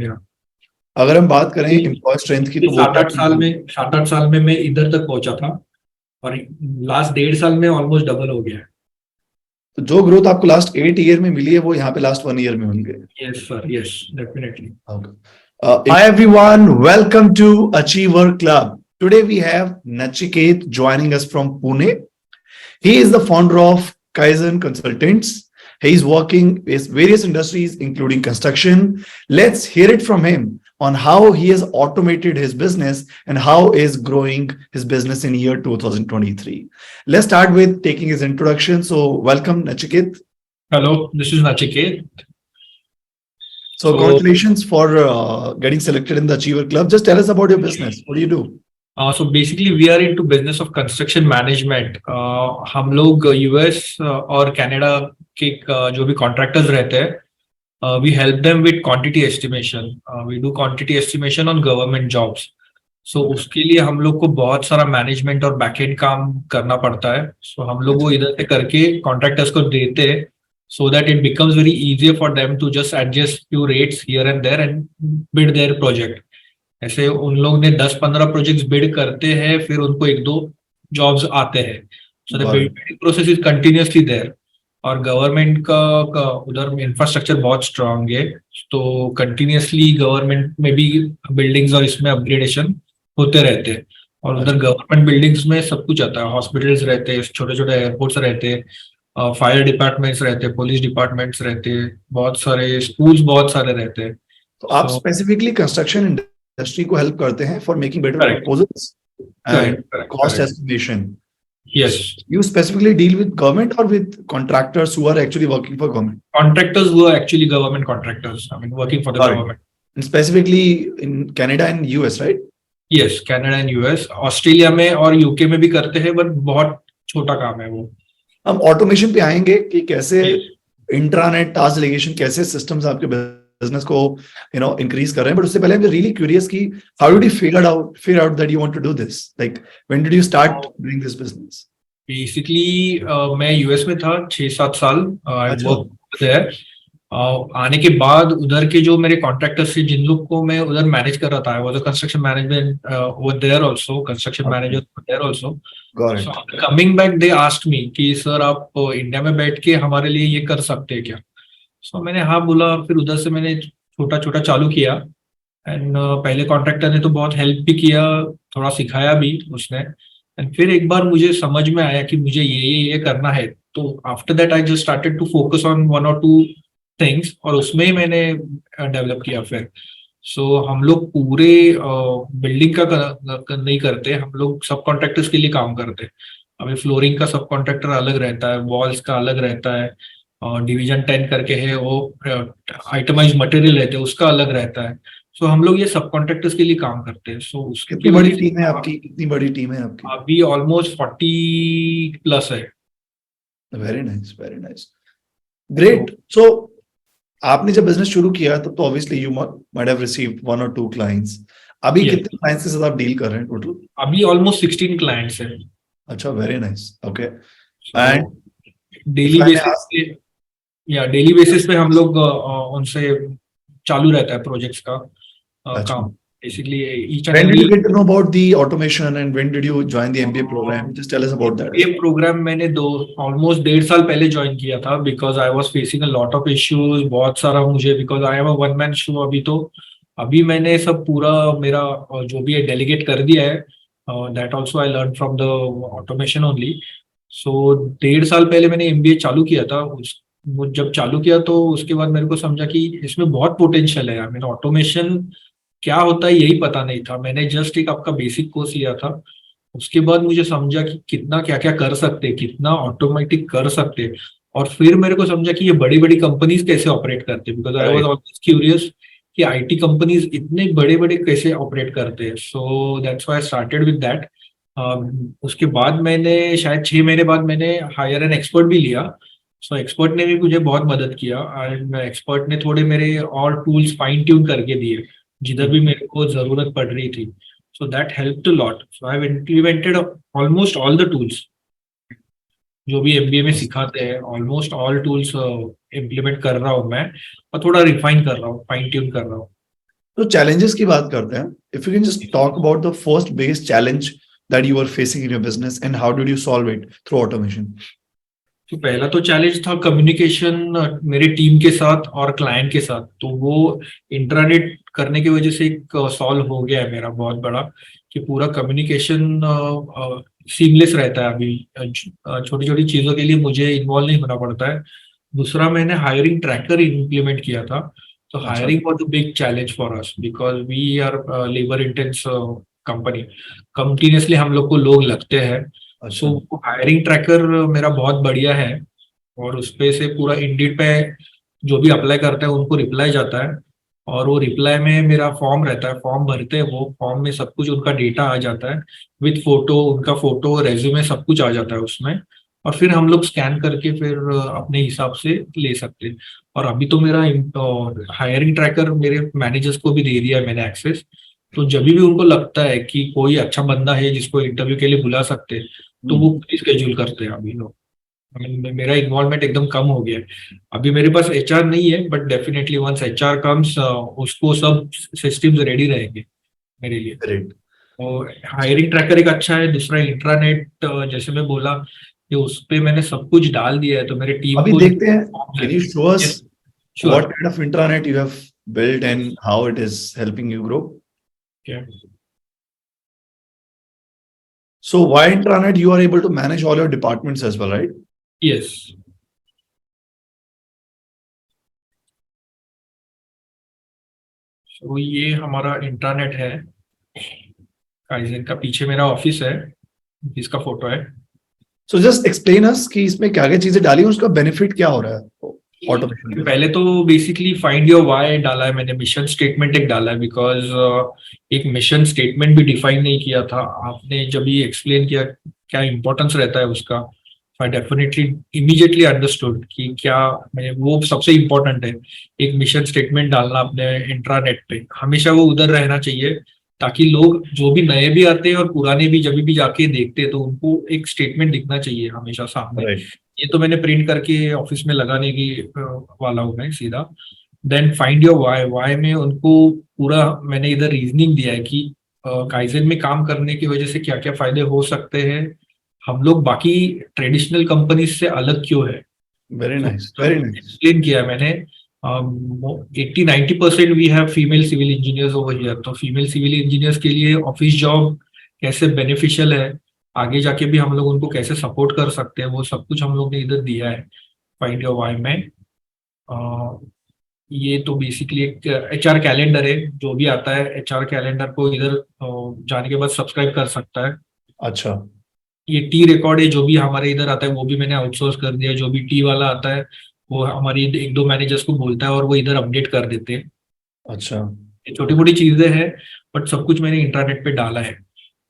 या अगर हम बात करें एम्प्लॉय स्ट्रेंथ की तो वो सात आठ साल में मैं इधर तक पहुंचा था, और लास्ट 1.5 साल में ऑलमोस्ट डबल हो गया है। तो जो ग्रोथ आपको लास्ट 8 ईयर में मिली है वो यहाँ पे लास्ट 1 ईयर में मिल गई। Yes sir, yes definitely. Hi everyone, welcome to Achiever Club. Today we have Nachiket joining us from Pune. He is the founder of Kaizen Consultants. He is working with various industries, including construction. Let's hear it from him on how he has automated his business and how is growing his business in year 2023. Let's start with taking his introduction. So, welcome, Nachiket. Hello, this is Nachiket. So, congratulations for getting selected in the Achiever Club. Just tell us about your business. What do you do? So basically we are into business of construction management. हम लोग US और Canada के जो भी contractors रहते हैं, we help them with quantity estimation. We do quantity estimation on government jobs. So उसके लिए हम लोग को बहुत सारा मैनेजमेंट और बैकएंड काम करना पड़ता है. So हम लोग वो इधर से करके कॉन्ट्रैक्टर्स को देते हैं, so that it becomes very easier for them to just adjust few rates here and there and bid their project. ऐसे उन लोग ने 10-15 प्रोजेक्ट्स बिड करते हैं, फिर उनको 1-2 जॉब्स आते हैं. So the bidding process is continuously there. और गवर्नमेंट का उधर इंफ्रास्ट्रक्चर बहुत स्ट्रांग है, तो कंटिन्यूअसली गवर्नमेंट में भी बिल्डिंग्स और इसमें अपग्रेडेशन होते रहते हैं. और उधर गवर्नमेंट बिल्डिंग्स में सब कुछ आता है. हॉस्पिटल्स रहते हैं, छोटे छोटे एयरपोर्ट्स रहते हैं, फायर डिपार्टमेंट्स रहते हैं, पुलिस डिपार्टमेंट्स रहते हैं, बहुत सारे स्कूल्स बहुत सारे रहते हैं. तो आप स्पेसिफिकली कंस्ट्रक्शन इंडस्ट्री को हेल्प करते हैं for making better proposals and cost estimation. Yes. You specifically deal with government or with contractors who are actually working for government? Contractors who are actually government contractors. I mean, working for the government. And specifically in Canada and US, right? Yes, Canada and US. Australia में और UK में भी करते हैं, but बहुत छोटा काम है वो. हम ऑटोमेशन पे आएंगे कि कैसे इंट्रानेट टास्क डेलीगेशन, कैसे सिस्टम्स आपके बिजनेस को इंक्रीज कर रहे हैं. बट उससे पहले I'm really curious कि how did you figure out that you want to do this? Like when did you start doing this business? Basically मैं यूएस में था 6-7 साल. I work there. आने के बाद उधर के जो मेरे कॉन्ट्रैक्टर्स थे, जिन लोग को मैं उधर मैनेज कर रहा था, I was a construction management over there also, construction manager there also. So coming back they asked me कि सर आप इंडिया में बैठ के हमारे लिए ये कर सकते हैं क्या. सो मैंने हाँ बोला. फिर उधर से मैंने छोटा छोटा चालू किया. एंड पहले कॉन्ट्रैक्टर ने तो बहुत हेल्प भी किया, थोड़ा सिखाया भी उसने. एंड फिर एक बार मुझे समझ में आया कि मुझे ये करना है, तो after that I just started to focus on 1 or 2 things, और उसमें ही मैंने डेवलप किया फिर. सो हम लोग पूरे बिल्डिंग का नहीं करते, हम लोग सब कॉन्ट्रैक्टर्स के लिए काम करते हैं. अभी फ्लोरिंग का सब कॉन्ट्रैक्टर अलग रहता है, वॉल्स का अलग रहता है, डिवीजन 10 करके है वो, आइटमाइज मटेरियल रहते हैं उसका अलग रहता है. सो हम लोग ये सब कॉन्ट्रैक्टर्स के लिए काम करते हैं. सो कितनी बड़ी टीम है आपकी? कितनी बड़ी टीम है आपकी? अभी ऑलमोस्ट 40+ है. Very nice, very nice, great. So आपने जब बिजनेस शुरू किया तब तो obviously you might have received 1 or 2 clients. अभी कितने क्लाइंट्स के साथ आप डील कर रहे हैं टोटल? अभी ऑलमोस्ट 16 क्लाइंट्स हैं. अच्छा, very nice. Okay. And daily basis पे, या डेली बेसिस पे हम लोग उनसे चालू रहता है प्रोजेक्ट्स का काम. Basically, each and when did you get to know about the automation and when did you join the MBA program? Just tell us about that. ये प्रोग्राम मैंने ऑलमोस्ट 1.5 साल पहले ज्वाइन किया था, because I was facing a lot of issues, बहुत सारा मुझे, because I am a one man show. अभी मैंने सब पूरा मेरा जो भी है डेलीगेट कर दिया है. That also I learn from the automation only. So 1.5 साल पहले मैंने MBA चालू किया था. जब चालू किया तो उसके बाद मेरे को समझा कि इसमें बहुत पोटेंशियल है. आई मीन ऑटोमेशन क्या होता है यही पता नहीं था. मैंने जस्ट एक आपका बेसिक कोर्स लिया था. उसके बाद मुझे समझा कि कितना क्या क्या कर सकते, कितना ऑटोमेटिक कर सकते. और फिर मेरे को समझा कि ये बड़ी बड़ी कंपनीज कैसे ऑपरेट करते, because I was always curious कि IT कंपनीज इतने बड़े बड़े कैसे ऑपरेट करते हैं. So that's why I started with that. उसके बाद मैंने शायद 6 महीने बाद मैंने हायर एन एक्सपर्ट भी लिया. सो एक्सपर्ट ने भी मुझे बहुत मदद किया, एंड एक्सपर्ट ने थोड़े मेरे और टूल्स फाइन ट्यून करके दिए जिधर भी मेरे को जरूरत पड़ रही थी. So that helped a lot. So I have implemented almost all the tools जो भी MBA में सिखाते हैं. ऑलमोस्ट ऑल टूल्स इम्प्लीमेंट कर रहा हूँ मैं, और थोड़ा रिफाइन कर रहा हूँ, फाइन ट्यून कर रहा हूँ. तो challenges की बात करते हैं. If you can just talk about the first biggest challenge that you were facing in your business and how did you solve it through automation? तो पहला तो चैलेंज था कम्युनिकेशन मेरे टीम के साथ और क्लाइंट के साथ, तो वो इंट्रानेट करने की वजह से एक सॉल्व हो गया है मेरा बहुत बड़ा, कि पूरा कम्युनिकेशन सीमलेस रहता है अभी। छोटी छोटी चीजों के लिए मुझे इन्वॉल्व नहीं होना पड़ता है। दूसरा, मैंने हायरिंग ट्रैकर इम्प्लीमेंट किया था। तो अच्छा. Hiring was a big challenge for us because we are labour intense company. Continuously हम लोग को लोग लगते हैं। सो अच्छा. हायरिंग ट्रैकर मेरा बहुत बढ़िया है, और उस पे से पूरा इंडीड पे जो भी अप्लाई करता है उनको रिप्लाई जाता है। और वो रिप्लाई में मेरा फॉर्म रहता है, फॉर्म भरते हैं, वो फॉर्म में सब कुछ उनका डेटा आ जाता है, विथ फोटो, उनका फोटो, रेज्यूमे, सब कुछ आ जाता है उसमें। और फिर हम लोग स्कैन करके फिर अपने हिसाब से ले सकते हैं। और अभी तो मेरा हायरिंग ट्रैकर मेरे मैनेजर्स को भी दे दिया है मैंने एक्सेस। तो जब भी उनको लगता है कि कोई अच्छा बंदा है जिसको इंटरव्यू के लिए बुला सकते हैं, तो वो स्केड्यूल करते हैं अभी लोग। मेरा इन्वॉल्वमेंट एकदम कम हो गया है। अभी मेरे पास एचआर नहीं है, but definitely once HR comes उसको सब सिस्टम्स रेडी रहेंगे मेरे लिए। Great. और हायरिंग ट्रैकर एक अच्छा है। दूसरा, इंट्रानेट, जैसे मैं बोला कि उस पे मैंने सब कुछ डाल दिया है, तो मेरे टीम अभी को जो देखते हैं. forms Can है। you show us Yes, sure. what kind of intranet you have built and how it is helping you grow? Okay. So why intranet? You are able to manage all your departments as well, right? Yes. तो ये हमारा intranet है kaizen का। पीछे मेरा office है, इसका photo है। So just explain us कि इसमें क्या क्या चीजें डाली हैं, उसका बेनिफिट क्या हो रहा है ऑटोमेशन का. पहले तो बेसिकली फाइंड योर वाई डाला है मैंने, मिशन स्टेटमेंट एक डाला है, बिकॉज एक मिशन स्टेटमेंट भी डिफाइन नहीं किया था आपने जब भी एक्सप्लेन किया क्या इंपॉर्टेंस रहता है उसका। आई डेफिनेटली इमीडिएटली अंडरस्टूड कि क्या, वो सबसे इम्पोर्टेंट है। एक मिशन स्टेटमेंट डालना अपने इंट्रानेट पे, हमेशा वो उधर रहना चाहिए, ताकि लोग जो भी नए भी आते हैं और पुराने भी जब भी जाके देखते हैं तो उनको एक स्टेटमेंट दिखना चाहिए हमेशा सामने। Right. ये तो मैंने प्रिंट करके ऑफिस में लगाने की वाला हूँ मैं सीधा। Then find your why, why में उनको पूरा मैंने इधर रीजनिंग दिया है कि काइजन में काम करने की वजह से क्या क्या फायदे हो सकते हैं, हम लोग बाकी ट्रेडिशनल कंपनीज से अलग क्यों है। Very तो nice. Very nice. एक्सप्लेन किया मैंने। 80-90% we have female civil engineers over here, तो फीमेल सिविल इंजीनियर्स के लिए ऑफिस जॉब कैसे बेनिफिशियल है, आगे जाके भी हम लोग उनको कैसे सपोर्ट कर सकते हैं, वो सब कुछ हम लोग ने इधर दिया है फाइंड योर वाई में। अ, ये तो बेसिकली एक एचआर कैलेंडर है, जो भी आता है एचआर कैलेंडर को इधर जाने के बाद सब्सक्राइब कर सकता है। अच्छा. ये टी रिकॉर्ड है, जो भी हमारे इधर आता है वो भी मैंने आउटसोर्स कर दिया है। जो भी टी वाला आता है वो हमारी एक दो मैनेजर्स को बोलता है और वो इधर अपडेट कर देते हैं। अच्छा. ये छोटी मोटी चीजें हैं, बट सब कुछ मैंने इंटरनेट पे डाला है।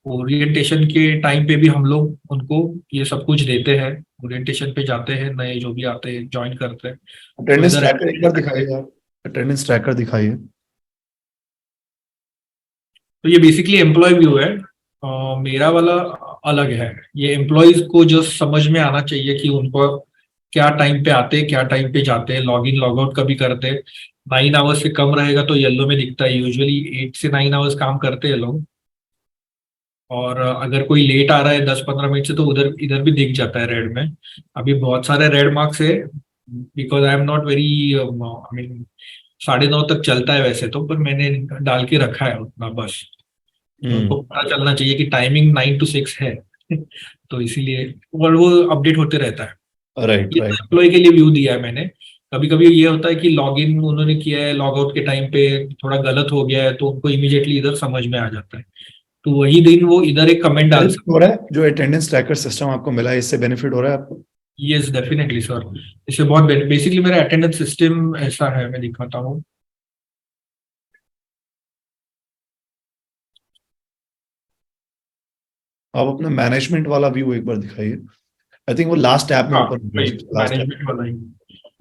ओरिएंटेशन के टाइम पे भी हम लोग उनको ये सब कुछ देते हैं। ओरिएंटेशन पे जाते हैं, नए जो भी आते हैं ज्वाइन करते हैं, तो अटेंडेंस इधर ट्रैकर एक बार attendance दिखाइए आप. अटेंडेंस ट्रैकर दिखाइए. तो ये बेसिकली एम्प्लॉय व्यू है। मेरा वाला अलग है। ये एम्प्लॉयज को जो समझ में आना चाहिए कि उनको क्या टाइम पे आते हैं, क्या टाइम पे जाते हैं, लॉग इन लॉग आउट कभी करते हैं। 9 आवर्स से कम रहेगा तो येलो में दिखता है, यूजुअली 8 से 9 आवर्स काम करते हैं लोग। और अगर कोई लेट आ रहा है 10-15 मिनट से, तो उधर इधर भी दिख जाता है रेड में। अभी बहुत सारे रेड मार्क्स है, because I am not very, I mean 9:30 तक चलता है वैसे तो, पर मैंने डाल के रखा है उतना बस। तो उनको पता चलना चाहिए कि टाइमिंग 9 to 6 है। तो इसीलिए, और वो अपडेट होते रहता है। राइट. ये राइट. एम्प्लॉय के लिए व्यू दिया है मैंने। कभी कभी ये होता है कि लॉग इन उन्होंने किया है, लॉग आउट के टाइम पे थोड़ा गलत हो गया है, तो उनको इमीडिएटली इधर समझ में आ जाता है, तो वही दिन वो इधर एक कमेंट डाल हेल्प सकते। हो रहा है जो अटेंडेंस ट्रैकर सिस्टम आपको मिला है, इससे बेनिफिट हो रहा है आपको. यस डेफिनेटली सर, इससे बहुत बेसिकली मेरा अटेंडेंस सिस्टम ऐसा है, मैं दिखाता हूँ। आप अपना मैनेजमेंट वाला व्यू एक बार दिखाइए. आई थिंक वो लास्ट टैब में हाँ, ओपन हुआ है. लास्ट टैब मैनेजमेंट वाला ही।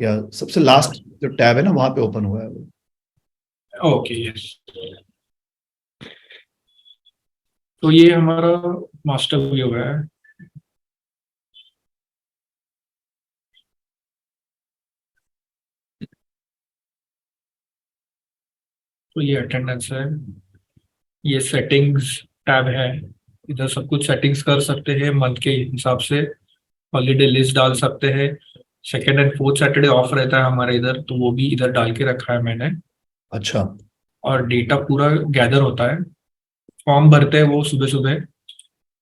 या सबसे लास्ट जो टैब है ना वहां पे ओपन हुआ है वो. Okay yes. तो ये हमारा मास्टर व्यू है। तो ये अटेंडेंस है, ये सेटिंग्स टैब है, इधर सब कुछ सेटिंग्स कर सकते हैं मंथ के हिसाब से, हॉलीडे लिस्ट डाल सकते हैं। Second and fourth Saturday of रहता है हमारे इधर, तो वो भी इधर डाल के रखा है मैंने। अच्छा। और डेटा पूरा गैदर होता है, फॉर्म भरते हैं वो सुबह सुबह,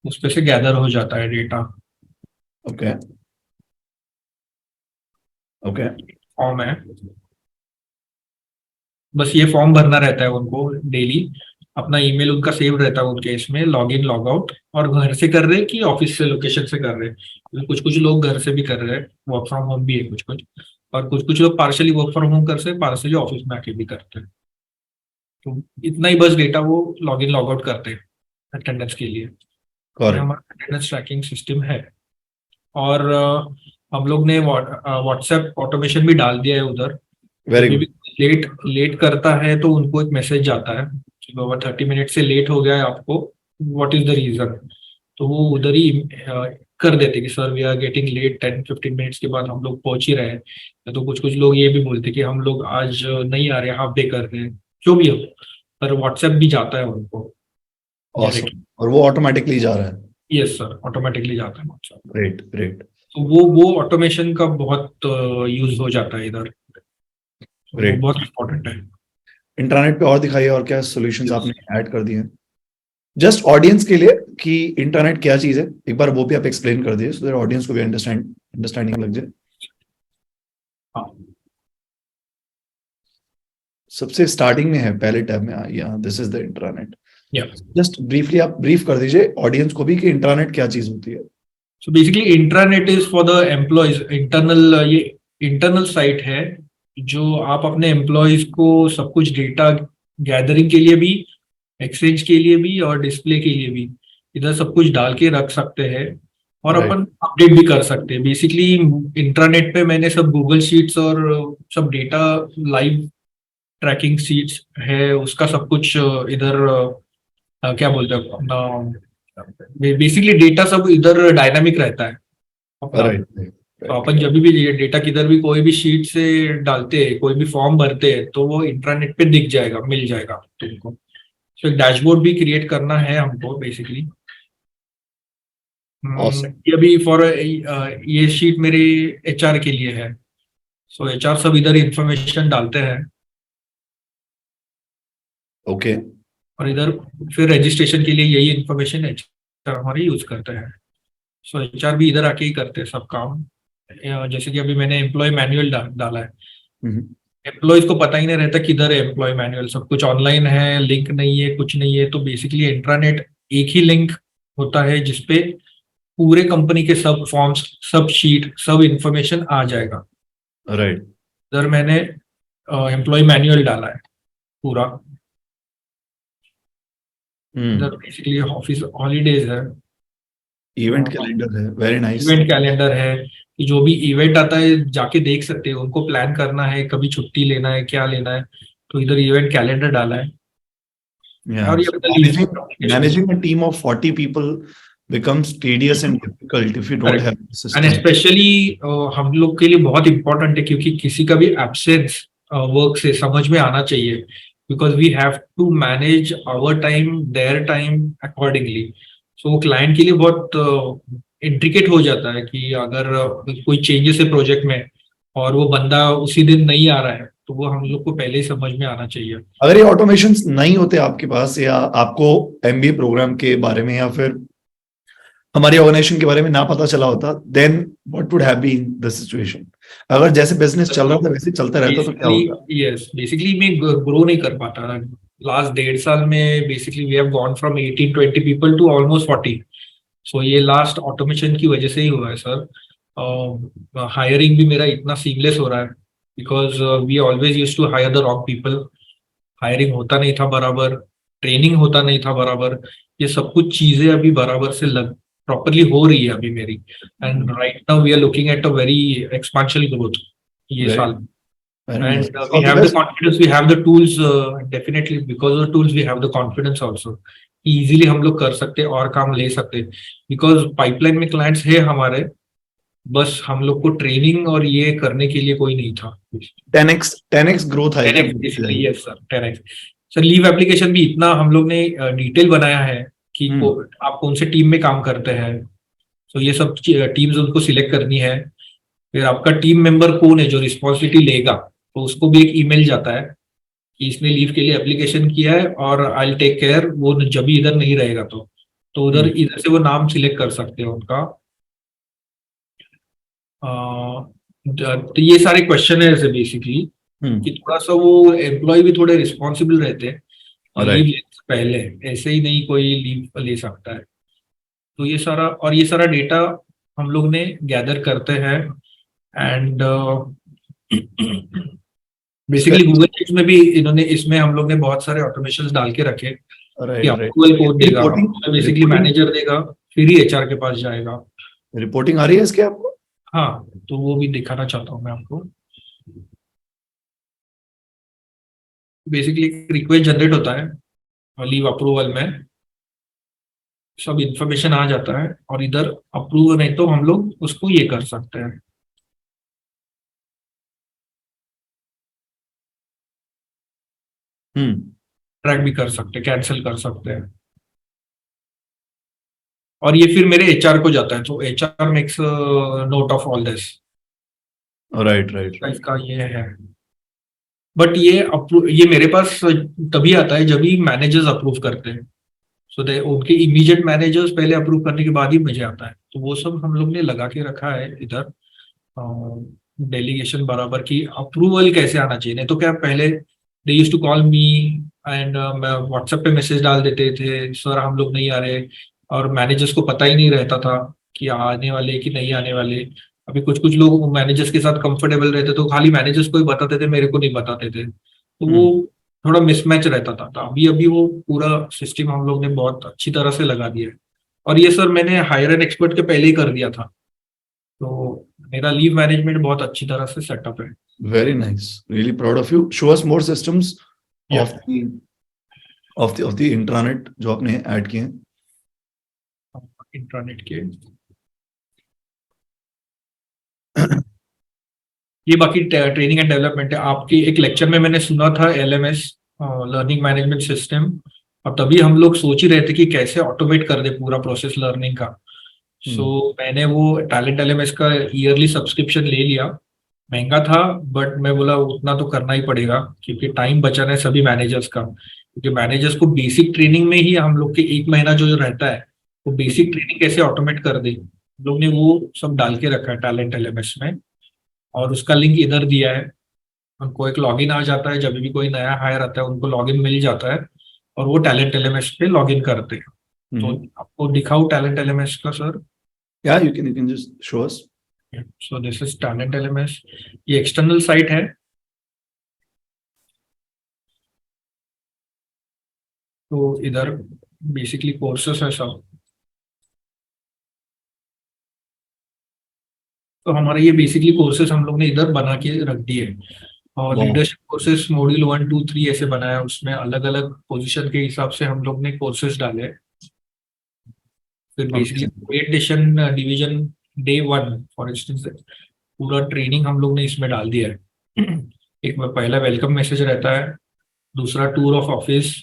उस पे से गैदर हो जाता है डेटा। ओके। ओके। फॉर्म है, बस ये फॉर्म भरना रहता है उनको डेली। अपना ईमेल उनका सेव रहता है उनके इसमें, लॉग इन लॉग आउट। और घर से कर रहे हैं कि ऑफिस से लोकेशन से कर रहे हैं, कुछ कुछ लोग घर से भी कर रहे हैं, वर्क फ्रॉम होम भी है कुछ कुछ। और कुछ कुछ लोग पार्शली वर्क फ्रॉम होम कर से पार्शली ऑफिस में आके भी करते हैं। तो इतना ही बस डेटा वो लॉग इन लॉग आउट करते हैं अटेंडेंस के लिए। ये करेक्ट। हमारा अटेंडेंस ट्रैकिंग सिस्टम है। और हम लोग ने व्हाट्सएप ऑटोमेशन भी डाल दिया है उधर। वेरी जब भी गुड। लेट लेट करता है तो उनको एक मैसेज जाता है कि बाबा 30 मिनट से लेट हो गया है आपको, व्हाट इज द रीजन। तो वो उधर ही कर देते कि sir we are getting late, 10-15 minutes के बाद हम लोग पहुंच ही रहे हैं। या तो कुछ कुछ लोग ये भी बोलते कि हम लोग आज नहीं आ रहे, हाफ डे कर रहे हैं, जो भी हो। पर व्हाट्सएप भी जाता है उनको डायरेक्टली। ऑसम। और वो ऑटोमेटिकली जा रहा है। यस सर, ऑटोमेटिकली जाता है व्हाट्सएप। Great great. तो वो ऑटोमेशन का बहुत यूज हो जाता है इधर, तो वो ग्रेट। बहुत इंपॉर्टेंट है। इंटरनेट पे और दिखाइए और क्या सॉल्यूशंस आपने ऐड कर दिए हैं जस्ट ऑडियंस के लिए कि इंटरनेट क्या चीज है, एक बार वो भी आप एक्सप्लेन कर दिए सो दैट ऑडियंस को भी अंडरस्टैंडिंग लग जाए। हाँ सबसे स्टार्टिंग में है पहले टैब में, यहाँ दिस इज द इंटरनेट। या जस्ट ब्रीफली आप ब्रीफ कर दीजिए ऑडियंस को भी कि इंटरनेट क्या चीज होती है। So basically intranet is for the employees, internal, ये इंटरनल साइट है जो आप अपने एम्प्लॉयज को सब कुछ डेटा गैदरिंग के लिए भी, एक्सचेंज के लिए भी और डिस्प्ले के लिए भी इधर सब कुछ डाल के रख सकते हैं। और राइट। अपन अपडेट भी कर सकते हैं। बेसिकली इंट्रानेट पे मैंने सब गूगल शीट्स और सब डेटा, लाइव ट्रैकिंग शीट्स है उसका सब कुछ इधर क्या बोलते हैं अपना, बेसिकली डेटा सब इधर डायनामिक रहता है अपना। राइट। तो राइट। अपन जब भी ये डेटा किधर भी कोई भी शीट से डालते हैं, कोई भी फॉर्म भरते हैं, तो वो इंट्रानेट पे दिख जाएगा, मिल जाएगा तुमको। तो एक डैशबोर्ड भी क्रिएट करना है हमको बेसिकली। ऑसम। ये अभी फॉर ये शीट मेरे एचआर के लिए है। सो एचआर सब इधर इंफॉर्मेशन डालते हैं ओके। और इधर फिर रजिस्ट्रेशन के लिए यही इंफॉर्मेशन एचआर हमारे यूज करते हैं। सो एचआर भी इधर आके ही करते हैं सब काम। जैसे कि अभी मैंने एम्प्लॉय मैनुअल डाला है। एम्प्लॉयज को पता ही नहीं रहता किधर है एम्प्लॉय मैनुअल, सब कुछ ऑनलाइन है, लिंक नहीं है, कुछ नहीं है। तो बेसिकली इंट्रानेट एक ही लिंक होता है जिसपे पूरे कंपनी के सब फॉर्म्स, सब शीट, सब इंफॉर्मेशन आ जाएगा। राइट। इधर मैंने एम्प्लॉय मैनुअल डाला है पूरा। इधर बेसिकली ऑफिस हॉलीडेज है, इवेंट कैलेंडर है, वेरी नाइस। इवेंट कैलेंडर है कि जो भी इवेंट आता है जाके देख सकते हैं, उनको प्लान करना है, कभी छुट्टी लेना है, क्या लेना है, तो इधर इवेंट कैलेंडर डाला है। Yeah. और ये So अपना leave communication. managing a team of 40 people becomes tedious and difficult if you don't have a and system. Specially हम लोग के लिए बहुत इंपॉर्टेंट है, क्योंकि किसी का भी एब्सेंस वर्क से समझ में आना चाहिए, because we have to manage our time, their time accordingly. So वो क्लाइंट के लिए बहुत इंट्रिकेट हो जाता है कि अगर कोई चेंजेस है प्रोजेक्ट में और वो बंदा उसी दिन नहीं आ रहा है, तो वो हम लोग को पहले ही समझ में आना चाहिए। अगर ये ऑटोमेशंस नहीं होते आपके पास या आपको एमबीए प्रोग्राम के बारे में या फिर हमारी ऑर्गेनाइजेशन के बारे में ना पता चला होता, then what would have been the situation. अगर जैसे बिजनेस चल रहा था वैसे चलता रहता तो क्या होगा? यस, बेसिकली मैं ग्रो नहीं कर पाता। लास्ट 1.5 साल में basically we have gone from 18-20 people to almost 40। So ये लास्ट ऑटोमेशन की वजह से ही हुआ है सर। हायरिंग भी मेरा इतना सीमलेस हो रहा है, because we always use to hire the wrong people. Hiring होता नहीं था बराबर, ट्रेनिंग होता नहीं था बराबर। ये सब कुछ चीजें अभी बराबर से लग प्रॉपरली हो रही है अभी मेरी। And right now we are looking at a very exponential growth ये Very, साल। very nice. And we All the have the best. confidence, we have the tools, definitely because of the tools we have the confidence also कि easily हम लोग कर सकते हैं और काम ले सकते हैं, बिकॉज पाइपलाइन में क्लाइंट्स है हमारे। बस हम लोग को ट्रेनिंग और ये करने के लिए कोई नहीं था। 10x ग्रोथ आएगी। 10x basically, yes sir, 10x। Sir leave application भी इतना हम लोग ने डिटेल बनाया है कि हम्म। आप कौन से टीम में काम करते हैं, तो ये सब टीम्स उनको सिलेक्ट करनी है। फिर आपका टीम मेंबर कौन है जो रिस्पॉन्सिबिलिटी लेगा, तो उसको भी एक ईमेल जाता है कि इसने लीव के लिए एप्लीकेशन किया है और आई टेक केयर, वो जब भी इधर नहीं रहेगा तो उधर इधर से वो नाम सिलेक्ट कर सकते हैं उनका। तो ये सारे क्वेश्चन है ऐसे बेसिकली, कि थोड़ा सा वो एम्प्लॉय भी थोड़े रिस्पॉन्सिबल रहते हैं और लीव राइट। लेने से पहले ऐसे ही नहीं कोई लीव ले सकता है। तो ये सारा डेटा हम लोग ने गैदर करते हैं। एंड बेसिकली गूगल शीट्स में भी इन्होंने इसमें हम लोग ने बहुत सारे ऑटोमेशन डाल के रखे कि राइट। राइट। अप्रूवल कोड देगा, रिपोर्टिंग बेसिकली रिपोर्टिंग मैनेजर देगा, फिर ही एचआर के पास जाएगा। रिपोर्टिंग आ रही है इसके आपको? हाँ, तो वो भी दिखाना चाहता हूँ मैं आपको। बेसिकली रिक्वेस्ट जनरेट होता है लीव अप्रूवल में, सब इंफॉर्मेशन आ जाता है और इधर अप्रूव नहीं तो हम लोग उसको ये कर सकते हैं, ट्रैक भी कर सकते हैं, कैंसिल कर सकते हैं। और ये फिर मेरे एचआर को जाता है, तो HR makes note of all this. Right. Right. इसका ये है, बट ये मेरे पास तभी आता है जब भी मैनेजर्स अप्रूव करते हैं। सो दे उनके इमीडिएट मैनेजर्स पहले अप्रूव करने के बाद ही मुझे आता है, तो वो सब हम लोग ने लगा के रखा है इधर डेलीगेशन बराबर की अप्रूवल कैसे आना चाहिए। नहीं तो क्या पहले they used to call me and मैं व्हाट्सएप पे मैसेज डाल देते थे, सर हम लोग नहीं आ रहे, और मैनेजर्स को पता ही नहीं रहता था कि आने वाले कि नहीं आने वाले। अभी कुछ कुछ लोग मैनेजर्स के साथ कंफर्टेबल रहते तो खाली मैनेजर्स को ही बताते थे, मेरे को नहीं बताते थे, तो वो थोड़ा मिसमैच रहता था। तो अभी अभी वो पूरा सिस्टम हम लोग ने बहुत अच्छी तरह से लगा दिया है। और ये सर मैंने हायर एंड एक्सपर्ट के पहले ही कर दिया था, तो मेरा लीव मैनेजमेंट बहुत अच्छी तरह से सेटअप है। Very nice. Really proud of you. Show us more systems Yeah. of the intranet जो आपने ऐड किए हैं. इंट्रानेट के ये बाकी ट्रेनिंग एंड डेवलपमेंट है। आपकी एक लेक्चर में मैंने सुना था एलएमएस, लर्निंग मैनेजमेंट सिस्टम, और तभी हम लोग सोच ही रहे थे कि कैसे ऑटोमेट कर दे पूरा प्रोसेस लर्निंग का। मैंने वो टैलेंट एलएमएस का ईयरली सब्सक्रिप्शन ले लिया। महंगा था, बट मैं बोला उतना तो करना ही पड़ेगा क्योंकि टाइम बचाना है सभी मैनेजर्स का, क्योंकि मैनेजर्स को बेसिक ट्रेनिंग में ही हम लोग के एक महीना जो रहता है वो बेसिक ट्रेनिंग कैसे ऑटोमेट कर दे, हम लोग ने वो सब डाल के रखा है टैलेंट एलएमएस में। और उसका लिंक इधर दिया है, उनको एक लॉगिन आ जाता है, जब भी कोई नया हायर आता है उनको लॉगिन मिल जाता है और वो टैलेंट एलएमएस पे लॉगिन करते हैं। तो आपको दिखाऊं टैलेंट एलएमएस का sir? Yeah, you can just show us. So this is talent LMS. ये एक्सटर्नल साइट है, तो इधर बेसिकली कोर्सेस है सब। तो हमारे ये बेसिकली कोर्सेस हम लोग ने इधर बना के रख दिए, और लीडरशिप कोर्सेस मॉड्यूल 1 2 3 ऐसे बनाया, उसमें अलग अलग पोजीशन के हिसाब से हम लोग ने कोर्सेस डाले। फिर basically orientation division day 1 for instance पूरा ट्रेनिंग हम लोग ने इसमें डाल दिया है। एक पहला वेलकम मैसेज रहता है, दूसरा टूर ऑफ ऑफिस,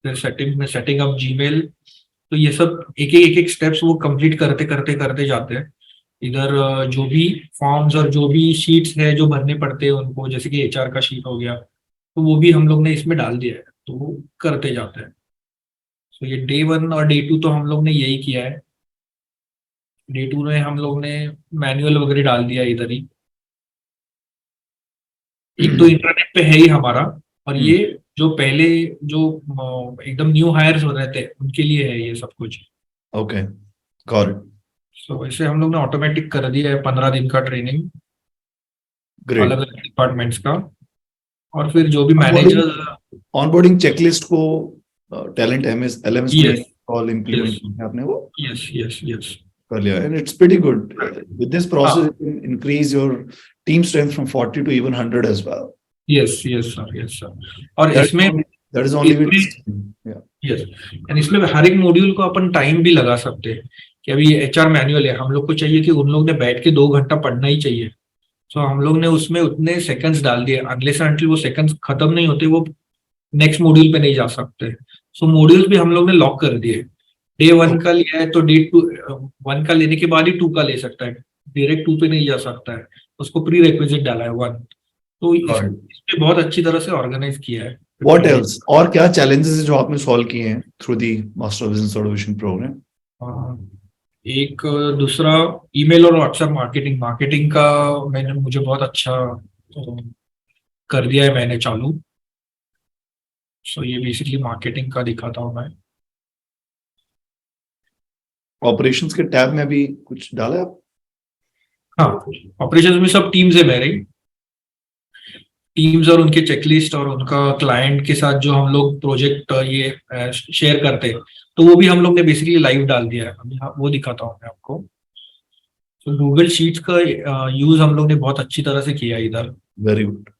फिर सेटिंग अप जीमेल। तो ये सब एक स्टेप्स वो कंप्लीट करते करते करते जाते हैं। इधर जो भी फॉर्म्स और जो भी शीट्स है जो भरने पड़ते हैं उनको, जैसे कि एचआर का शीट हो गया, तो वो भी हम लोग ने इसमें डाल दिया है, तो वो करते जाते हैं। तो ये डे 1 और डे 2 तो हम लोग ने यही किया है। डे 2 में हम लोग ने मैनुअल वगैरह डाल दिया इधर ही। एक तो इंटरनेट पे है ही हमारा, और ये जो पहले जो एकदम न्यू हायर्स हो रहे थे उनके लिए है ये सब कुछ। Okay, got it. तो वैसे हम लोग ने ऑटोमेटिक कर दिया है 15 दिन का ट्रेनिंग अलग अलग डिपार्टमेंट्स का। और फिर जो भी मैनेजर ऑनबोर्डिंग चेकलिस्ट को talent LMS Yes. Call implement किया आपने वो? यस कर लिया, and it's pretty good. With this process, you can increase your team strength from 40 to even 100 as well. Yes sir. और इसमें that is only with yeah. Yes, and इसमें हर एक module को अपन टाइम भी लगा सकते हैं कि अभी एचआर मैनुअल है, हम लोग को चाहिए कि उन लोग ने बैठ के 2 घंटा पढ़ना ही चाहिए, तो हम लोग ने उसमें उतने सेकंड्स डाल दिए। अगले से अंटिल वो सेकंड्स खत्म नहीं होते, वो नेक्स्ट मॉड्यूल पे नहीं जा सकते। सो मॉड्यूल्स भी हम लोग ने लॉक कर दिए। डे 1 का लिया है तो डे 1 का लेने के बाद ही 2 का ले सकता है, डायरेक्ट 2 पे नहीं जा सकता है। उसको प्री रिक्विजिट डाला है 1। तो इसमें बहुत अच्छी तरह से ऑर्गेनाइज किया है। व्हाट एल्स, और क्या चैलेंजेस है जो आपने सॉल्व किए हैं through the master business solution programme? एक दूसरा ईमेल और व्हाट्सएप मार्केटिंग मार्केटिंग का मैंने मुझे बहुत अच्छा कर दिया है मैंने चालू। सो ये बेसिकली मार्केटिंग का दिखाता हूँ मैं। ऑपरेशंस के टैब में भी कुछ डाला है आप? हाँ, ऑपरेशंस में सब टीम्स है मेरी टीम्स, और उनके चेकलिस्ट और उनका क्लाइंट के साथ जो हम लोग प्रोजेक्ट ये शेयर करते हैं, तो वो भी हम लोग ने बेसिकली लाइव डाल दिया है अभी। वो दिखाता हूँ मैं आपको। तो गूगल शीट्स का यूज हम लोग ने बहुत अच्छी तरह से किया है इधर, वेरी गुड।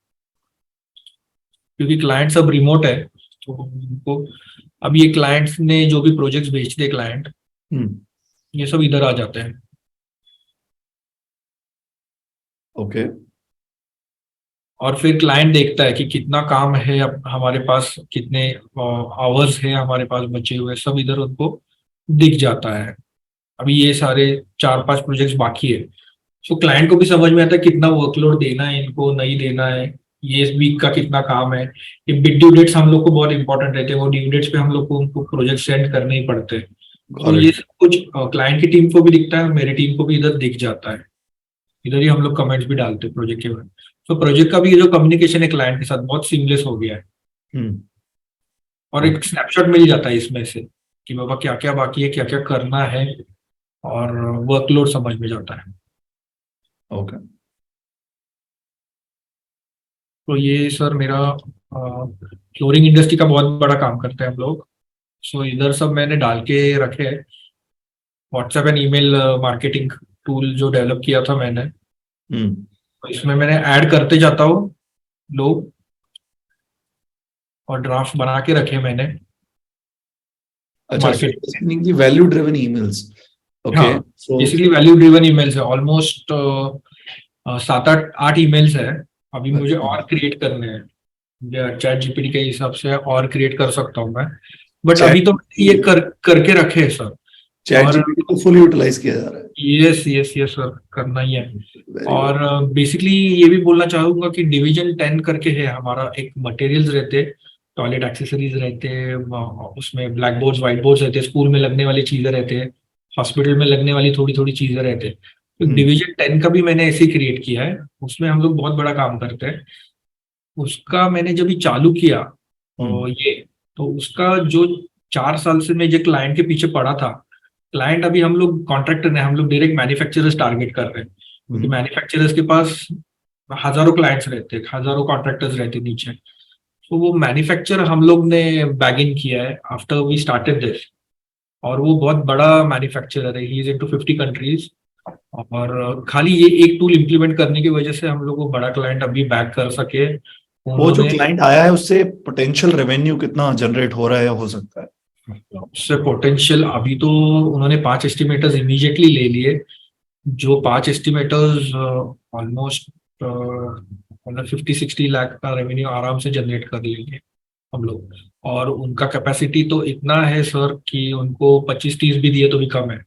क्योंकि क्लाइंट सब रिमोट है। तो उनको अब ये क्लाइंट्स ने जो भी प्रोजेक्ट्स भेजते हैं क्लाइंट, ये सब इधर आ जाते हैं। ओके। और फिर क्लाइंट देखता है कि कितना काम है, अब हमारे पास कितने आवर्स है हमारे पास बचे हुए, सब इधर उनको दिख जाता है। अभी ये सारे 4-5 प्रोजेक्ट्स बाकी है। सो क्लाइंट को भी समझ में आता है कितना वर्कलोड देना है इनको, नहीं देना है, ये इस वीक का कितना काम है। ये बिग ड्यू डेट्स हम लोग को बहुत इंपॉर्टेंट रहते हैं, वो ड्यू डेट्स पे हम लोग को उनको प्रोजेक्ट सेंड करने ही पड़ते हैं। तो ये सब कुछ क्लाइंट की टीम को भी दिखता है और मेरी टीम को भी इधर दिख जाता है। इधर ही हम लोग कमेंट्स भी डालते हैं प्रोजेक्ट के बारे में। तो प्रोजेक्ट का भी ये जो कम्युनिकेशन है क्लाइंट के साथ बहुत सीमलेस हो गया है। और एक स्नैपशॉट मिल जाता है इसमें से कि बाबा क्या क्या बाकी है, क्या क्या करना है, और वर्कलोड समझ में जाता है। ओके। तो ये सर मेरा फ्लोरिंग इंडस्ट्री का बहुत बड़ा काम करते हैं हम लोग। सो इधर सब मैंने डाल के रखे हैं। WhatsApp and email marketing tool जो डेवलप किया था मैंने, तो इसमें मैंने ऐड करते जाता हूँ लोग, और ड्राफ्ट बना के रखे मैंने। अच्छा, marketing value driven emails. Okay. So basically value driven emails है। ऑलमोस्ट 7-8 ईमेल्स है। अभी मुझे और क्रिएट करने हैं, चैट जीपीटी के हिसाब से और क्रिएट कर सकता हूँ मैं, बट अभी तो ये करके रखे हैं सर। चैट जीपीटी को फुल यूटिलाइज किया जा रहा है। यस यस यस सर, करना ही है। और बेसिकली ये भी बोलना चाहूंगा कि डिवीजन 10 करके है हमारा। एक मटेरियल्स रहते, टॉयलेट एक्सेसरीज रहते हैं, उसमें ब्लैक बोर्ड्स व्हाइट बोर्ड्स रहते हैं, स्कूल में लगने वाली चीजें रहते हैं, हॉस्पिटल में लगने वाली थोड़ी थोड़ी चीजें रहते हैं। तो डिवीजन 10 का भी मैंने ऐसे ही क्रिएट किया है। उसमें हम लोग बहुत बड़ा काम करते हैं। उसका मैंने जब ये चालू किया तो उसका जो 4 साल से मैं जो क्लाइंट के पीछे पड़ा था, क्लाइंट अभी हम लोग कॉन्ट्रैक्टर हैं, हम लोग डायरेक्ट मैन्युफैक्चरर्स टारगेट कर रहे हैं, क्योंकि मैन्युफैक्चरर्स के पास हजारों क्लाइंट्स रहते हैं, हजारों कॉन्ट्रैक्टर्स रहते हैं नीचे। तो वो मैन्युफैक्चर हम लोग ने बैग इन किया है आफ्टर वी स्टार्टेड दिस। और वो बहुत बड़ा मैन्युफैक्चरर है, ही इज इनटू 50 कंट्रीज। और खाली ये एक टूल इम्प्लीमेंट करने की वजह से हम लोग वो बड़ा क्लाइंट अभी बैक कर सके। वो जो क्लाइंट आया है उससे पोटेंशियल रेवेन्यू कितना जनरेट हो रहा है या हो सकता है? उससे पोटेंशियल अभी तो उन्होंने 5 एस्टिमेटर्स इमीडिएटली ले लिए। जो 5 एस्टिमेटर्स ऑलमोस्ट मतलब 50-60 लाख का रेवेन्यू आराम से जनरेट कर लेंगे हम लोग। और उनका कैपेसिटी तो इतना है सर कि उनको 25-30 भी दिए तो भी कम है।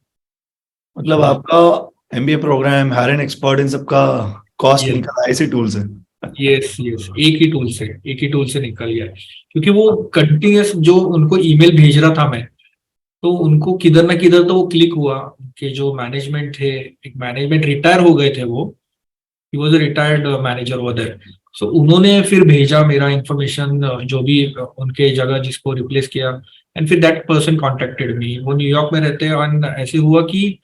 मतलब आपका MBA program, hire an expert, इन सबका कॉस्ट निकला ऐसे टूल से? यस यस, एक ही टूल से निकल गया। क्योंकि वो कंटिन्यूस जो उनको ईमेल भेज रहा था मैं, तो उनको किधर ना किधर तो वो क्लिक हुआ कि जो मैनेजमेंट थे, एक मैनेजमेंट रिटायर हो गए थे, वो he was a retired manager वो देयर। सो उन्होंने फिर भेजा मेरा इंफॉर्मेशन, जो भी उनके जगह जिसको रिप्लेस किया, एंड फिर दैट पर्सन कॉन्टेक्टेड मी। वो न्यूयॉर्क में रहते हैं, और ऐसे हुआ कि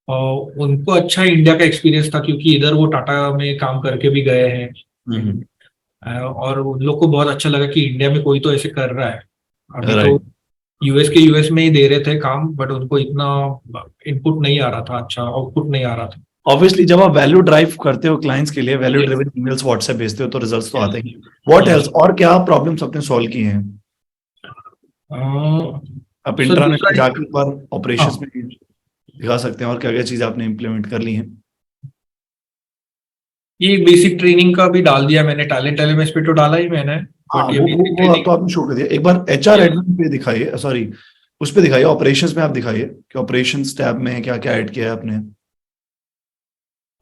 उनको अच्छा इंडिया का एक्सपीरियंस था, क्योंकि इधर वो टाटा में काम करके भी गए हैं। और उन लोग को बहुत अच्छा लगा कि इंडिया में कोई तो ऐसे कर रहा है। अभी तो यूएस में ही दे रहे थे काम, बट उनको इतना इनपुट नहीं आ रहा था, अच्छा आउटपुट नहीं आ रहा था। ऑब्वियसली जब आप वैल्यू ड्राइव करते हो क्लाइंट्स के लिए, वैल्यू ड्रिवन ईमेल्स व्हाट्सएप भेजते हो, तो रिजल्ट्स तो आते हैं। व्हाट एल्स, और क्या प्रॉब्लम्स आपने सॉल्व किए हैं? आप इंट्रानेट पे जाकर एक बार ऑपरेशंस में दिखा सकते हैं और क्या क्या चीज आपने इंप्लीमेंट कर ली हैं? ये बेसिक ट्रेनिंग का भी डाल दिया मैंने, टैलेंट एलएमएस पे तो डाला ही मैंने। हाँ, बट ये वो बेसिकली तो आपने शो कर दिया। एक बार एचआर एडमिन पे दिखाइए, सॉरी उस पे दिखाइए, ऑपरेशंस में आप दिखाइए कि ऑपरेशंस टैब में क्या क्या ऐड किया है आपने।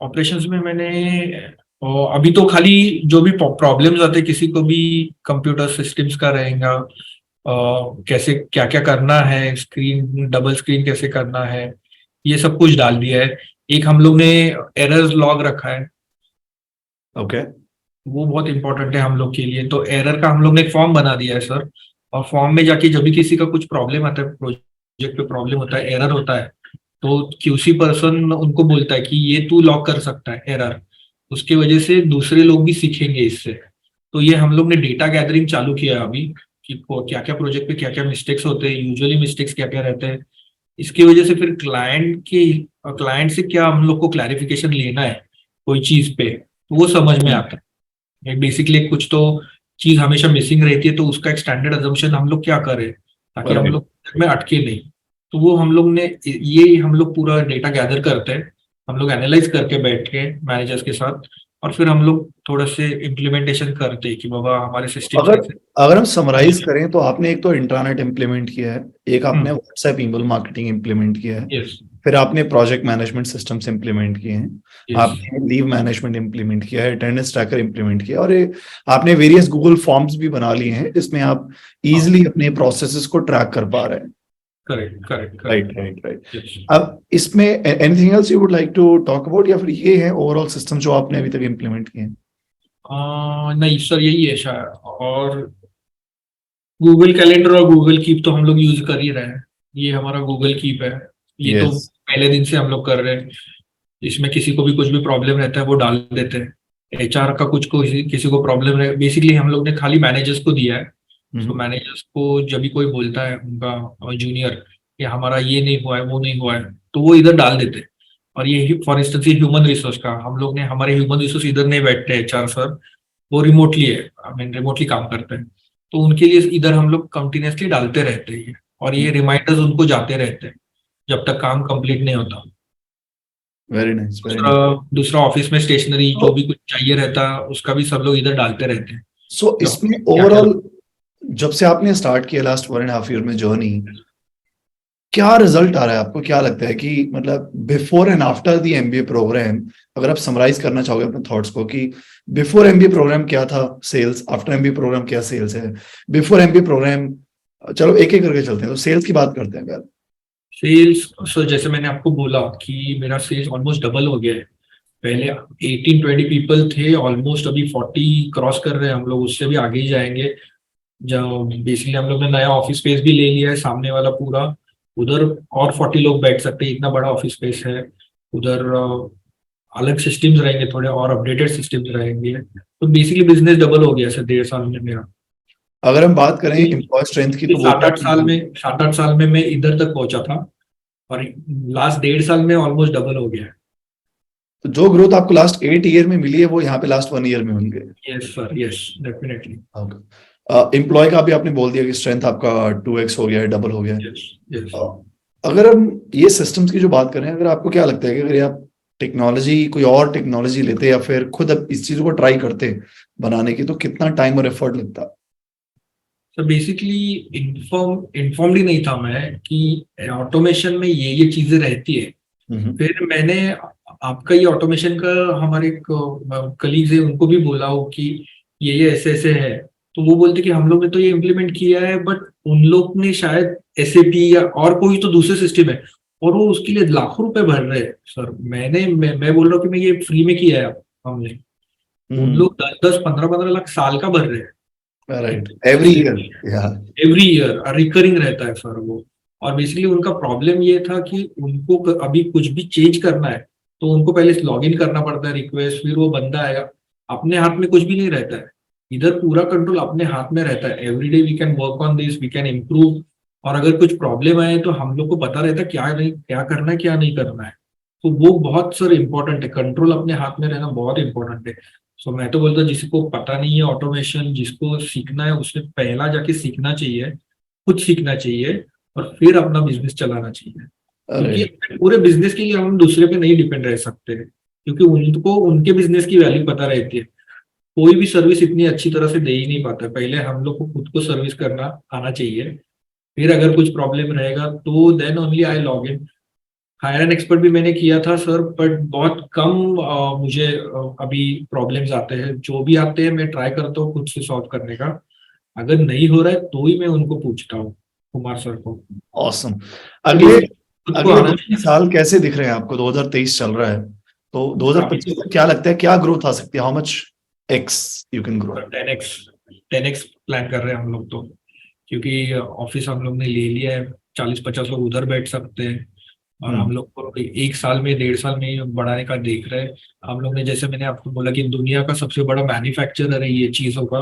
ऑपरेशंस में मैंने अभी तो खाली जो भी प्रॉब्लम्स आते हैं, किसी को भी कंप्यूटर सिस्टम्स का रहेगा, कैसे क्या क्या करना है, स्क्रीन डबल स्क्रीन कैसे करना है, ये सब कुछ डाल दिया है। एक हम लोग ने एरर्स लॉग रखा है, ओके। वो बहुत इंपॉर्टेंट है हम लोग के लिए। तो एरर का हम लोग ने एक फॉर्म बना दिया है सर, और फॉर्म में जाके जब भी किसी का कुछ प्रॉब्लम आता है, प्रोजेक्ट पे प्रॉब्लम होता है, एरर होता है, तो क्यूसी पर्सन उनको बोलता है कि ये तू लॉक कर सकता है एरर। उसकी वजह से दूसरे लोग भी सीखेंगे इससे। तो ये हम लोग ने डेटा गैदरिंग चालू किया है अभी, कि क्या क्या प्रोजेक्ट पे क्या क्या मिस्टेक्स होते हैं, यूजुअली मिस्टेक्स क्या क्या रहते हैं। इसकी वजह से फिर क्लाइंट से क्या हम लोग को क्लैरिफिकेशन लेना है कोई चीज पे, तो वो समझ में आता है। बेसिकली कुछ तो चीज हमेशा मिसिंग रहती है, तो उसका एक स्टैंडर्ड अजम्पशन हम लोग क्या करें ताकि हम राइट। लोग में अटके नहीं। तो वो हम लोग ने ये हम लोग पूरा डेटा गैदर करते हैं, हम लोग एनालाइज करके बैठ के मैनेजर्स के साथ, और फिर हम लोग थोड़ा से इम्प्लीमेंटेशन करते हैं कि बाबा हमारे सिस्टम्स अगर कैसे। अगर हम समराइज करें तो आपने एक तो इंट्रानेट इम्प्लीमेंट किया है, एक आपने हम्म। व्हाट्सएप ईमेल मार्केटिंग इम्प्लीमेंट किया है, यस। फिर आपने प्रोजेक्ट मैनेजमेंट सिस्टम्स इम्प्लीमेंट किए हैं, यस। आपने लीव मैनेजमेंट इम्प्लीमेंट किया है, अटेंडेंस ट्रैकर इम्प्लीमेंट किया, और आपने वेरियस गूगल फॉर्म्स भी बना लिए हैं जिसमें आप हाँ। इजिली अपने प्रोसेसेस को ट्रैक कर पा रहे हैं। Correct correct right, correct. Right, right. Yes. अब इसमें anything else you would like to talk about, या फिर ये है ओवरऑल सिस्टम जो आपने अभी तक इम्प्लीमेंट किए हैं? नहीं सर, यही है शायद। और गूगल कैलेंडर और गूगल कीप तो हम लोग यूज कर ही रहे हैं। ये हमारा गूगल कीप है, ये तो यस। पहले दिन से हम लोग कर रहे हैं। इसमें किसी को भी कुछ भी प्रॉब्लम रहता है वो डाल देते हैं। एचआर का कुछ को किसी को प्रॉब्लम रहे, बेसिकली हम लोग ने खाली मैनेजर्स को दिया है। तो मैनेजर्स को जब भी कोई बोलता है उनका जूनियर कि हमारा ये नहीं हुआ है वो नहीं हुआ है, तो वो इधर डाल देते हैं। और ये फॉर इंस्टेंस ये ह्यूमन रिसोर्स का हम लोग ने, हमारे ह्यूमन रिसोर्स इधर नहीं बैठते एचआर सर, वो रिमोटली है, आई मीन रिमोटली काम करते हैं। तो उनके लिए इधर हम लोग कंटिन्यूसली डालते रहते हैं, और ये रिमाइंडर्स उनको जाते रहते हैं जब तक काम कंप्लीट नहीं होता। वेरी नाइस, वेरी दूसरा नाइस। दूसरा ऑफिस में स्टेशनरी तो जो भी कुछ चाहिए रहता है उसका भी सब लोग इधर डालते रहते हैं। सो जो इसमें क्या क्या। ओवरऑल जब से आपने स्टार्ट किया लास्ट 1.5 ईयर में जर्नी, क्या रिजल्ट आ रहा है? आपको क्या लगता है कि मतलब before and after the MBA programme, अगर आप समराइज करना चाहोगे अपने थॉट्स को कि बिफोर एमबीए प्रोग्राम क्या था सेल्स, आफ्टर एमबीए प्रोग्राम क्या सेल्स है? बिफोर एमबीए प्रोग्राम, चलो एक एक करके चलते हैं, तो सेल्स की बात करते हैं पहले। सेल्स, सो जैसे मैंने आपको बोला कि मेरा सेल्स ऑलमोस्ट डबल हो गया है। पहले 18-20 पीपल थे, ऑलमोस्ट अभी 40 क्रॉस कर रहे हैं हम लोग, उससे भी आगे ही जाएंगे। जब बेसिकली हम लोग ने नया ऑफिस स्पेस भी ले लिया है सामने वाला पूरा, उधर और 40 लोग बैठ सकते हैं, इतना बड़ा ऑफिस स्पेस है उधर। अलग सिस्टम्स रहेंगे, थोड़े और अपडेटेड सिस्टम्स रहेंगे। तो बेसिकली बिजनेस डबल हो गया सर 1.5 साल में मेरा। अगर हम बात करें एम्प्लॉय स्ट्रेंथ की, तो वो सात क्या आठ साल थी? में 7-8 साल में मैं इधर तक पहुंचा था, और लास्ट 1.5 साल में ऑलमोस्ट डबल हो गया है। तो जो ग्रोथ आपको लास्ट 8 ईयर में मिली है वो यहाँ पे लास्ट 1 ईयर में मिल गई। Yes sir, yes definitely. Employee का भी आपने बोल दिया कि स्ट्रेंथ आपका 2x हो गया है, डबल हो गया है। यस। यस। अगर हम ये सिस्टम्स की जो बात करें, अगर आपको क्या लगता है कि अगर आप टेक्नोलॉजी, कोई और टेक्नोलॉजी लेते या फिर खुद अब इस चीज को ट्राई करते बनाने की, तो कितना टाइम और एफर्ट लगता? सर बेसिकली इन्फॉर्म्ड ही नहीं था मैं कि ऑटोमेशन में ये चीजें रहती है। हम्म। फिर मैंने आपका ये ऑटोमेशन का हमारे कलीग्स है उनको भी बोला हो कि ये ऐसे ऐसे है। तो वो बोलते कि हम लोग ने तो ये इम्प्लीमेंट किया है, बट उन लोग ने शायद एसएपी या और कोई तो दूसरे सिस्टम है, और वो उसके लिए लाखों रुपए भर रहे हैं सर। मैं बोल रहा हूँ कि मैं ये फ्री में किया है हमने। उन लोग 10-10 15-15 लाख साल का भर रहे हैं राइट, एवरी ईयर। या एवरी ईयर, रिकरिंग रहता है सर वो। और बेसिकली उनका प्रॉब्लम ये था कि उनको अभी कुछ भी चेंज करना है तो उनको पहले लॉग इन करना पड़ता है रिक्वेस्ट, फिर वो बंदा आएगा। अपने हाथ में कुछ भी नहीं रहता है, इधर पूरा कंट्रोल अपने हाथ में रहता है। Every day we can work on this, we can improve. और अगर कुछ प्रॉब्लम आए तो हम लोग को पता रहता है क्या नहीं, क्या करना है क्या नहीं करना है। तो वो बहुत सर इंपॉर्टेंट है, कंट्रोल अपने हाथ में रहना बहुत इंपॉर्टेंट है। सो मैं तो बोलता हूँ जिसको पता नहीं है ऑटोमेशन, जिसको सीखना है उसने पहला जाके सीखना चाहिए, खुद सीखना चाहिए, और फिर अपना बिजनेस चलाना चाहिए। क्योंकि राइट। पूरे बिजनेस के लिए हम दूसरे पे नहीं डिपेंड रह सकते हैं, क्योंकि उनको उनके बिजनेस की वैल्यू पता रहती है। कोई भी सर्विस इतनी अच्छी तरह से दे ही नहीं पाता। पहले हम लोग को खुद को सर्विस करना आना चाहिए, फिर अगर कुछ प्रॉब्लम रहेगा तो then only I log in. Hire an expert भी मैंने किया था सर, बट बहुत कम मुझे अभी प्रॉब्लम्स आते हैं। जो भी आते हैं मैं ट्राई करता हूँ खुद से सॉल्व करने का। अगर नहीं हो रहा है तो ही मैं उनको पूछता हूँ, कुमार सर को। ऑसम। तो अगले बेसिकली खुद को अगले आना 2 साल कैसे दिख रहे हैं आपको? 2023 चल रहा है, तो चाहिए। 2025 में क्या लगता है, क्या ग्रोथ आ सकती है? How much x you can grow? 10x 10x plan कर रहे हैं हम लोग तो, क्योंकि ऑफिस हम लोग ने ले लिया है। 40-50 लोग उधर बैठ सकते हैं, और हम लोग को 1 साल में 1.5 साल में ही बढ़ाने का देख रहे हैं। हम लोग ने, जैसे मैंने आपको बोला कि दुनिया का सबसे बड़ा मैन्युफैक्चरर है ये चीजों का,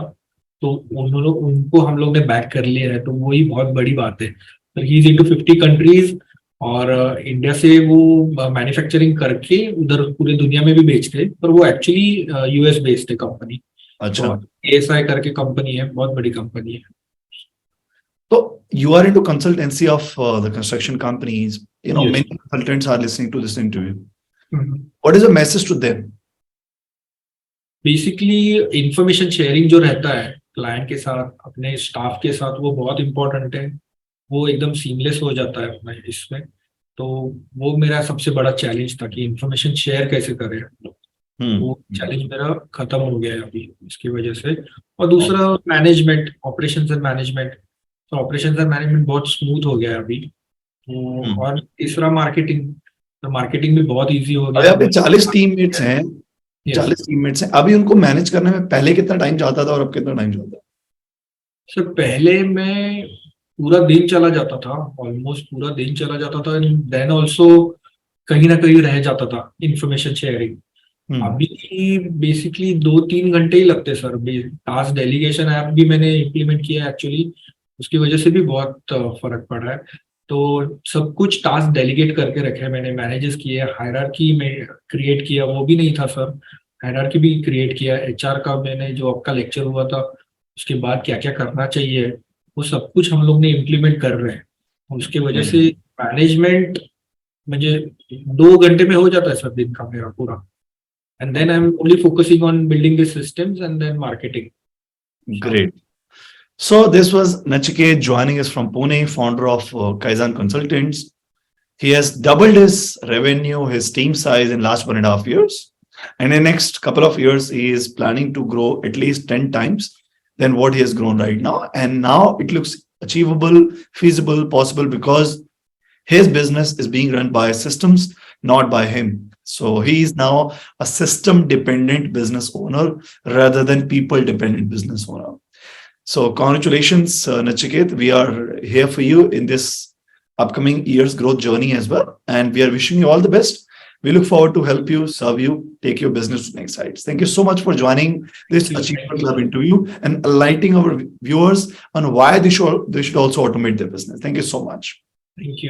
तो उन्होंने उनको हम लोग ने बैक कर लिया है, तो वही बहुत बड़ी बात है। तो ही इज इनटू 50 कंट्रीज, और इंडिया से वो मैन्युफैक्चरिंग करके उधर पूरे दुनिया में भी बेचते हैं, पर वो एक्चुअली यूएस बेस्ड है कंपनी। अच्छा, तो एएसआई करके कंपनी है, बहुत बड़ी कंपनी है। तो you are into consultancy of the construction companies. Yes. Many consultants are listening to this interview. What is the message to them? Basically information sharing जो रहता है क्लाइंट के साथ, अपने स्टाफ के साथ, वो बहुत इंपॉर्टेंट है। वो एकदम सीमलेस हो जाता है अपना इसमें। तो वो मेरा सबसे बड़ा चैलेंज था कि इंफॉर्मेशन शेयर कैसे करें हम लोग। वो चैलेंज मेरा खत्म हो गया है अभी इसकी वजह से। और दूसरा मैनेजमेंट, ऑपरेशंस एंड मैनेजमेंट। तो ऑपरेशंस एंड मैनेजमेंट बहुत स्मूथ हो गया है अभी तो। और तीसरा मार्केटिंग, तो मार्केटिंग भी बहुत इजी हो अभी गया आपके है। 40 टीममेट्स हैं, यस 40 टीममेट्स हैं, अभी उनको मैनेज करने में पहले कितना टाइम जाता था और अब कितना टाइम जाता है? सर, पहले मैं पूरा दिन चला जाता था, ऑलमोस्ट पूरा दिन चला जाता था। देन ऑल्सो कहीं ना कहीं रह जाता था इंफॉर्मेशन शेयरिंग। हम्म, अभी बेसिकली 2-3 घंटे ही लगते सर। टास्क डेलीगेशन ऐप भी मैंने इम्प्लीमेंट किया एक्चुअली, उसकी वजह से भी बहुत फर्क पड़ा है। तो सब कुछ टास्क डेलीगेट करके रखे हैं मैंने, मैनेजेस किए, हायरार्की में क्रिएट किया, वो भी नहीं था सर। हायरार्की भी क्रिएट किया, एचआर का मैंने, जो आपका लेक्चर हुआ था उसके बाद क्या क्या करना चाहिए, वो सब कुछ हम लोग ने इम्प्लीमेंट कर रहे हैं। उसकी वजह से मैनेजमेंट मुझे 2 घंटे में हो जाता है सर दिन का मेरा पूरा। And then I'm only focusing on building the systems and then marketing. great. So this was Nachiket joining us from Pune, founder of Kaizen Consultants. He has doubled his revenue, his team size in last 1.5 years. And in the next couple of years, he is planning to grow at least 10 times than what he has grown right now. And now it looks achievable, feasible, possible because his business is being run by systems, not by him. So he is now a system dependent business owner rather than people dependent business owner. So congratulations, Nachiket. We are here for you in this upcoming year's growth journey as well. And we are wishing you all the best. We look forward to help you, serve you, take your business to the next heights. Thank you so much for joining this Thank you. Achiever Club interview and enlightening our viewers on why they should also automate their business. Thank you so much. Thank you.